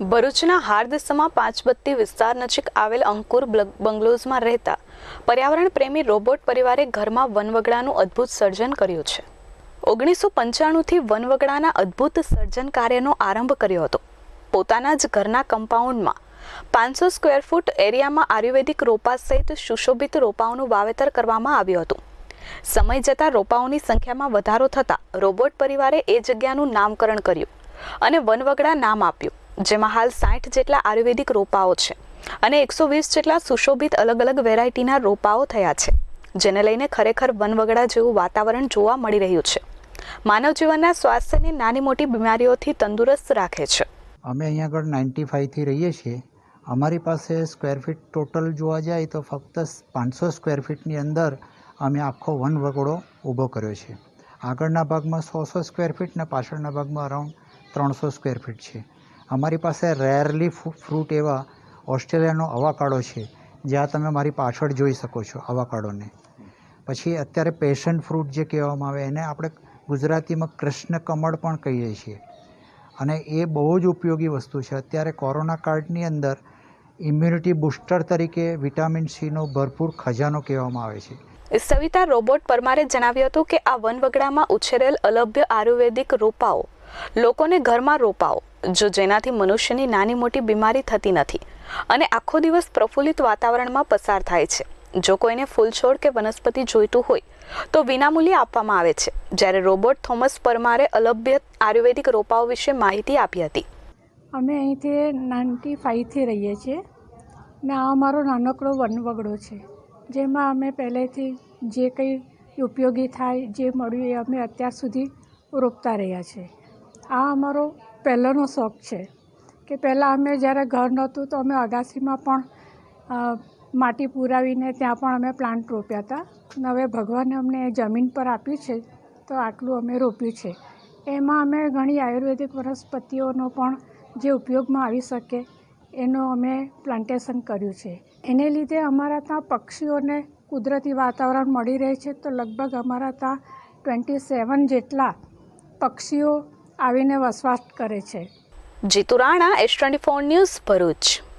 ભરૂચના હાર્દસમાં પાંચબત્તી વિસ્તાર નજીક આવેલ અંકુર બંગલોઝમાં રહેતા પર્યાવરણ પ્રેમી રોબોટ પરિવારે ઘરમાં વનવગડાનું અદ્ભુત સર્જન કર્યું છે। 1995થી વનવગડાના અદ્ભુત સર્જન કાર્યનો આરંભ કર્યો હતો। પોતાના જ ઘરના કમ્પાઉન્ડમાં 500 સ્ક્વેર ફૂટ એરિયામાં આયુર્વેદિક રોપા સહિત સુશોભિત રોપાઓનું વાવેતર કરવામાં આવ્યું હતું। સમય જતાં રોપાઓની સંખ્યામાં વધારો થતાં રોબોટ પરિવારે એ જગ્યાનું નામકરણ કર્યું અને વનવગડા નામ આપ્યું, જેમાં હાલ 60 જેટલા આયુર્વેદિક રોપાઓ છે અને 120 જેટલા સુશોભિત અલગ અલગ વેરાયટીના રોપાઓ થયા છે, જેને લઈને ખરેખર વનવગડા જેવું વાતાવરણ જોવા મળી રહ્યું છે। માનવ જીવનના સ્વાસ્થ્યને નાની મોટી બીમારીઓથી તંદુરસ્ત રાખે છે। અમે અહીંયા આગળ 95 થી રહીએ છીએ। અમારી પાસે સ્ક્વેર ફીટ ટોટલ જોવા જાય તો ફક્ત 500 સ્ક્વેર ફીટની અંદર અમે આખો વનવગડો ઊભો કર્યો છે। આગળના ભાગમાં 100 સ્ક્વેર ફીટ ને પાછળના ભાગમાં અરાઉન્ડ 300 સ્ક્વેર ફીટ છે। અમારી પાસે રેરલી ફ્રૂટ એવા ઓસ્ટ્રેલિયાનો અવાકાડો છે, જ્યાં તમે મારી પાછળ જોઈ શકો છો અવાકાડોને। પછી અત્યારે પેશન ફ્રૂટ જે કહેવામાં આવે એને આપણે ગુજરાતીમાં કૃષ્ણ કમળ પણ કહીએ છીએ અને એ બહુ જ ઉપયોગી વસ્તુ છે। અત્યારે કોરોના કાળની અંદર ઇમ્યુનિટી બૂસ્ટર તરીકે વિટામિન સીનો ભરપૂર ખજાનો કહેવામાં આવે છે। સવિતા રોબોટ પરમારે જણાવ્યું હતું કે આ વનવગડામાં ઉછેરેલ અલભ્ય આયુર્વેદિક રોપાઓ લોકોને ઘરમાં રોપાઓ જેનાથી મનુષ્યની નાની મોટી બીમારી થતી નથી અને આખો દિવસ પ્રફુલ્લિત વાતાવરણમાં પસાર થાય છે। જો કોઈને ફૂલ છોડ કે વનસ્પતિ જોઈતું હોય તો વિનામૂલ્યે આપવામાં આવે છે, જ્યારે રોબોટ થોમસ પરમારે અલભ્ય આયુર્વેદિક રોપાઓ વિશે માહિતી આપી હતી। અમે અહીંથી 95થી રહીએ છીએ ને આ અમારો નાનકડો વનવગડો છે, જેમાં અમે પહેલેથી જે કંઈ ઉપયોગી થાય જે મળ્યું એ અમે અત્યાર સુધી રોપતા રહ્યા છીએ। આ અમારો પહેલાંનો શોખ છે કે પહેલાં અમે જ્યારે ઘર નહોતું તો અમે અગાસીમાં પણ માટી પુરાવીને ત્યાં પણ અમે પ્લાન્ટ રોપ્યા હતા અને હવે ભગવાને અમને જમીન પર આપ્યું છે તો આટલું અમે રોપ્યું છે। એમાં અમે ઘણી આયુર્વેદિક વનસ્પતિઓનો પણ જે ઉપયોગમાં આવી શકે એનું અમે પ્લાન્ટેશન કર્યું છે। એને લીધે અમારા ત્યાં પક્ષીઓને કુદરતી વાતાવરણ મળી રહે છે, તો લગભગ અમારા ત્યાં 27 જેટલા પક્ષીઓ આવીને વસવાટ કરે છે। Jitu Rana, S24 news, Bharuch.